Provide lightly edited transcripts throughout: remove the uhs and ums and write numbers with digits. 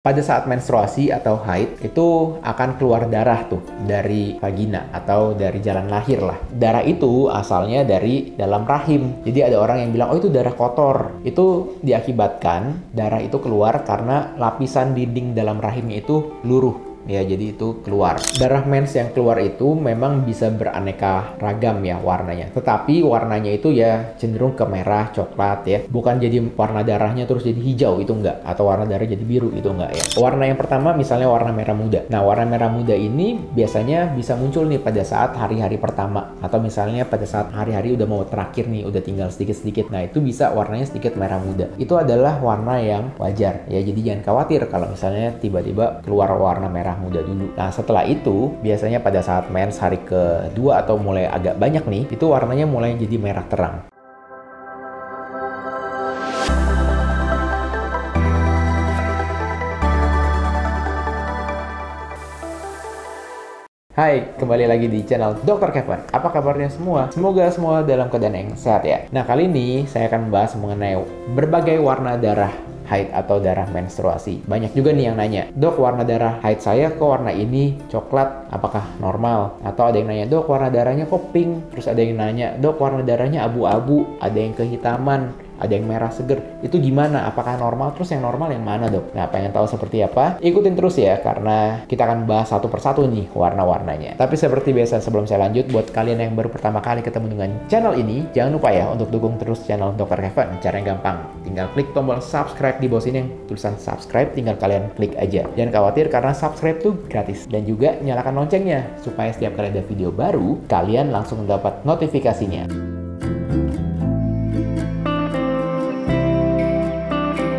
Pada saat menstruasi atau haid itu akan keluar darah tuh dari vagina atau dari jalan lahir lah. Darah itu asalnya dari dalam rahim. Jadi ada orang yang bilang, oh itu darah kotor. Itu diakibatkan darah itu keluar karena lapisan dinding dalam rahimnya itu luruh. Ya, jadi itu keluar. Darah mens yang keluar itu memang bisa beraneka ragam ya warnanya. Tetapi warnanya itu ya cenderung ke merah, coklat ya. Bukan jadi warna darahnya terus jadi hijau, itu enggak. Atau warna darah jadi biru, itu enggak ya. Warna yang pertama misalnya warna merah muda. Nah, warna merah muda ini biasanya bisa muncul nih pada saat hari-hari pertama. Atau misalnya pada saat hari-hari udah mau terakhir nih, udah tinggal sedikit-sedikit. Nah, itu bisa warnanya sedikit merah muda. Itu adalah warna yang wajar ya. Jadi jangan khawatir kalau misalnya tiba-tiba keluar warna merah muda dulu. Nah, setelah itu biasanya pada saat mens hari kedua atau mulai agak banyak nih, itu warnanya mulai jadi merah terang. Hai, kembali lagi di channel Dr. Kevin. Apa kabarnya semua? Semoga semua dalam keadaan yang sehat ya. Nah, kali ini saya akan membahas mengenai berbagai warna darah haid atau darah menstruasi. Banyak juga nih yang nanya, dok, warna darah haid saya kok warna ini coklat, apakah normal? Atau ada yang nanya, dok, warna darahnya kok pink? Terus ada yang nanya, dok, warna darahnya abu-abu, ada yang kehitaman, ada yang merah seger. Itu gimana? Apakah normal? Terus yang normal yang mana, dok? Nah, pengen tahu seperti apa? Ikutin terus ya, karena kita akan bahas satu persatu nih warna-warnanya. Tapi seperti biasa, sebelum saya lanjut, buat kalian yang baru pertama kali ketemu dengan channel ini, jangan lupa ya untuk dukung terus channel Dr. Kevin. Cara yang gampang, tinggal klik tombol subscribe di bawah sini yang tulisan subscribe, tinggal kalian klik aja. Jangan khawatir karena subscribe tuh gratis. Dan juga nyalakan loncengnya, supaya setiap kali ada video baru, kalian langsung mendapat notifikasinya.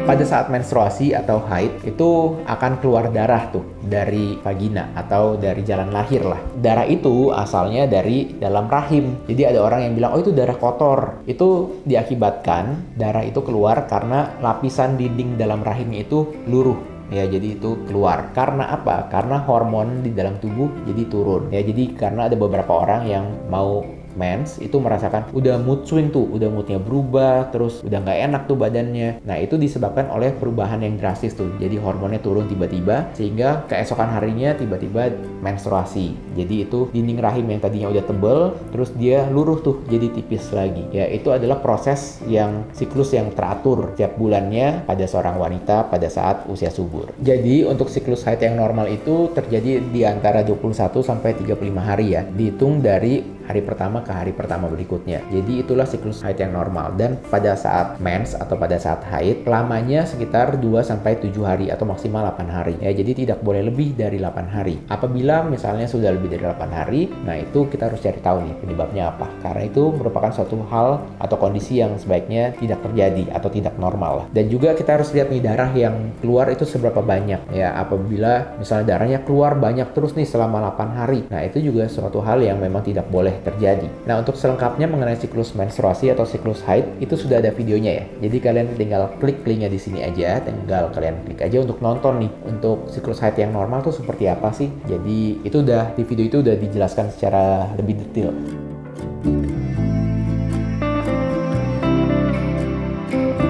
Pada saat menstruasi atau haid itu akan keluar darah tuh dari vagina atau dari jalan lahir lah. Darah itu asalnya dari dalam rahim. Jadi ada orang yang bilang, oh itu darah kotor. Itu diakibatkan darah itu keluar karena lapisan dinding dalam rahimnya itu luruh. Ya, jadi itu keluar. Karena apa? Karena hormon di dalam tubuh jadi turun. Ya, jadi karena ada beberapa orang yang mau mens itu merasakan udah mood swing tuh, udah moodnya berubah, terus udah nggak enak tuh badannya. Nah, itu disebabkan oleh perubahan yang drastis tuh. Jadi hormonnya turun tiba-tiba sehingga keesokan harinya tiba-tiba menstruasi. Jadi itu dinding rahim yang tadinya udah tebel terus dia luruh tuh jadi tipis lagi. Ya, itu adalah proses yang siklus yang teratur tiap bulannya pada seorang wanita pada saat usia subur. Jadi untuk siklus haid yang normal itu terjadi di antara 21 sampai 35 hari ya. Dihitung dari hari pertama ke hari pertama berikutnya. Jadi itulah siklus haid yang normal. Dan pada saat mens atau pada saat haid, lamanya sekitar 2-7 hari atau maksimal 8 hari. Ya, jadi tidak boleh lebih dari 8 hari. Apabila misalnya sudah lebih dari 8 hari, nah itu kita harus cari tahu nih penyebabnya apa. Karena itu merupakan suatu hal atau kondisi yang sebaiknya tidak terjadi atau tidak normal. Dan juga kita harus lihat nih darah yang keluar itu seberapa banyak. Ya, apabila misalnya darahnya keluar banyak terus nih selama 8 hari, nah itu juga suatu hal yang memang tidak boleh terjadi. Nah, untuk selengkapnya mengenai siklus menstruasi atau siklus haid itu sudah ada videonya ya. Jadi kalian tinggal klik linknya di sini aja, tinggal kalian klik aja untuk nonton nih untuk siklus haid yang normal tuh seperti apa sih. Jadi itu udah di video itu udah dijelaskan secara lebih detail.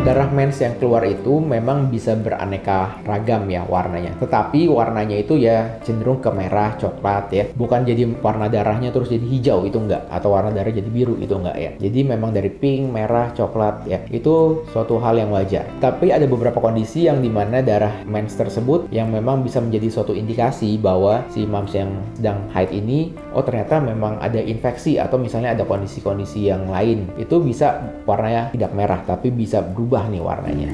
Darah mens yang keluar itu memang bisa beraneka ragam ya warnanya. Tetapi warnanya itu ya cenderung ke merah, coklat ya. Bukan jadi warna darahnya terus jadi hijau, itu enggak. Atau warna darah jadi biru, itu enggak ya. Jadi memang dari pink, merah, coklat ya. Itu suatu hal yang wajar. Tapi ada beberapa kondisi yang dimana darah mens tersebut yang memang bisa menjadi suatu indikasi bahwa si mams yang sedang haid ini, oh ternyata memang ada infeksi atau misalnya ada kondisi-kondisi yang lain. Itu bisa warnanya tidak merah tapi bisa berubah nih warnanya.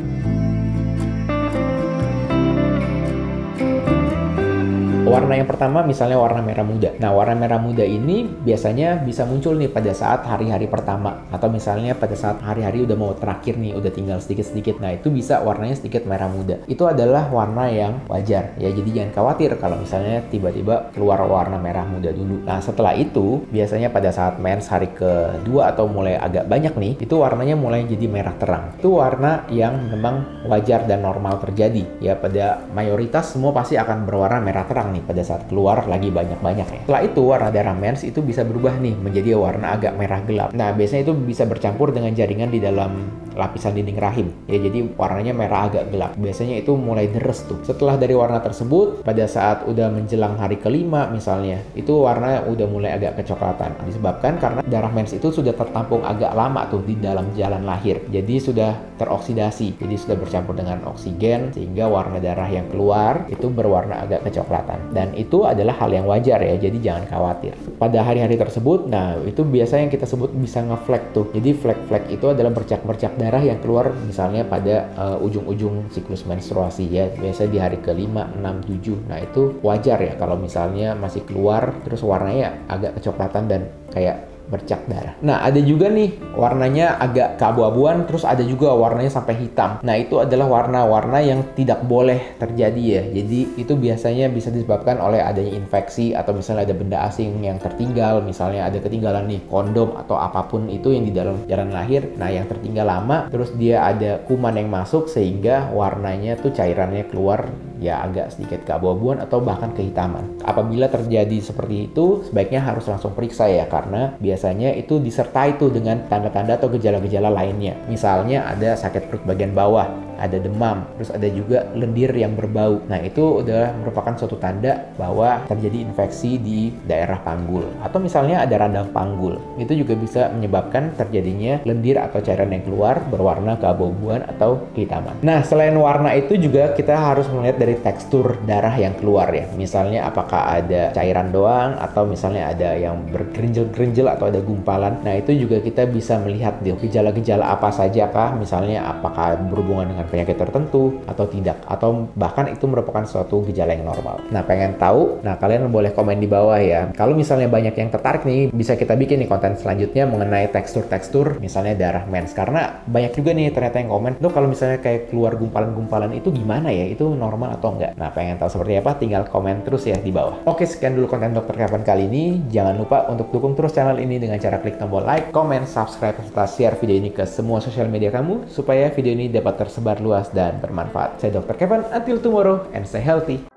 Warna yang pertama misalnya warna merah muda. Nah, warna merah muda ini biasanya bisa muncul nih pada saat hari-hari pertama. Atau misalnya pada saat hari-hari udah mau terakhir nih, udah tinggal sedikit-sedikit. Nah, itu bisa warnanya sedikit merah muda. Itu adalah warna yang wajar. Ya, jadi jangan khawatir kalau misalnya tiba-tiba keluar warna merah muda dulu. Nah, setelah itu biasanya pada saat mens hari kedua atau mulai agak banyak nih, itu warnanya mulai jadi merah terang. Itu warna yang memang wajar dan normal terjadi. Ya, pada mayoritas semua pasti akan berwarna merah terang nih. nih pada saat keluar lagi banyak-banyaknya. Setelah itu warna darah mens itu bisa berubah nih menjadi warna agak merah gelap. Nah, biasanya itu bisa bercampur dengan jaringan di dalam lapisan dinding rahim. Ya, jadi warnanya merah agak gelap. Biasanya itu mulai deres tuh. Setelah dari warna tersebut, pada saat udah menjelang hari kelima misalnya, itu warna udah mulai agak kecoklatan. Disebabkan karena darah mens itu sudah tertampung agak lama tuh di dalam jalan lahir. Jadi sudah teroksidasi. Jadi sudah bercampur dengan oksigen sehingga warna darah yang keluar itu berwarna agak kecoklatan. Dan itu adalah hal yang wajar ya. Jadi jangan khawatir. Pada hari-hari tersebut, nah itu biasanya yang kita sebut bisa ngeflek tuh. Jadi flek-flek itu adalah bercak-bercak darah yang keluar misalnya pada ujung-ujung siklus menstruasi ya. Biasanya di hari ke-5, 6, 7. Nah itu wajar ya kalau misalnya masih keluar terus warnanya agak kecoklatan dan kayak bercak darah. Nah, ada juga nih warnanya agak keabu-abuan, terus ada juga warnanya sampai hitam. Nah, itu adalah warna-warna yang tidak boleh terjadi ya. Jadi, itu biasanya bisa disebabkan oleh adanya infeksi atau misalnya ada benda asing yang tertinggal, misalnya ada ketinggalan nih kondom atau apapun itu yang di dalam jalan lahir. Nah, yang tertinggal lama, terus dia ada kuman yang masuk sehingga warnanya tuh cairannya keluar ya agak sedikit keabu-abuan atau bahkan kehitaman. Apabila terjadi seperti itu, sebaiknya harus langsung periksa ya, karena biasanya itu disertai tuh dengan tanda-tanda atau gejala-gejala lainnya. Misalnya ada sakit perut bagian bawah, ada demam, terus ada juga lendir yang berbau. Nah, itu udah merupakan suatu tanda bahwa terjadi infeksi di daerah panggul. Atau misalnya ada radang panggul. Itu juga bisa menyebabkan terjadinya lendir atau cairan yang keluar berwarna keabu-abuan atau kehitaman. Nah, selain warna itu juga kita harus melihat dari tekstur darah yang keluar ya. Misalnya apakah ada cairan doang atau misalnya ada yang bergerinjel-gerinjel atau ada gumpalan. Nah, itu juga kita bisa melihat deh gejala-gejala apa saja kah, misalnya apakah berhubungan dengan penyakit tertentu atau tidak, atau bahkan itu merupakan suatu gejala yang normal. Nah, pengen tahu? Nah, kalian boleh komen di bawah ya. Kalau misalnya banyak yang tertarik nih, bisa kita bikin nih konten selanjutnya mengenai tekstur-tekstur misalnya darah mens, karena banyak juga nih ternyata yang komen, "Loh, kalau misalnya kayak keluar gumpalan-gumpalan itu gimana ya? Itu normal atau enggak?" Nah, pengen tahu seperti apa? Tinggal komen terus ya di bawah. Oke, sekian dulu konten Dokter Kevin kali ini. Jangan lupa untuk dukung terus channel ini dengan cara klik tombol like, comment, subscribe, serta share video ini ke semua sosial media kamu supaya video ini dapat tersebar luas dan bermanfaat. Saya Dr. Kevin, until tomorrow and stay healthy.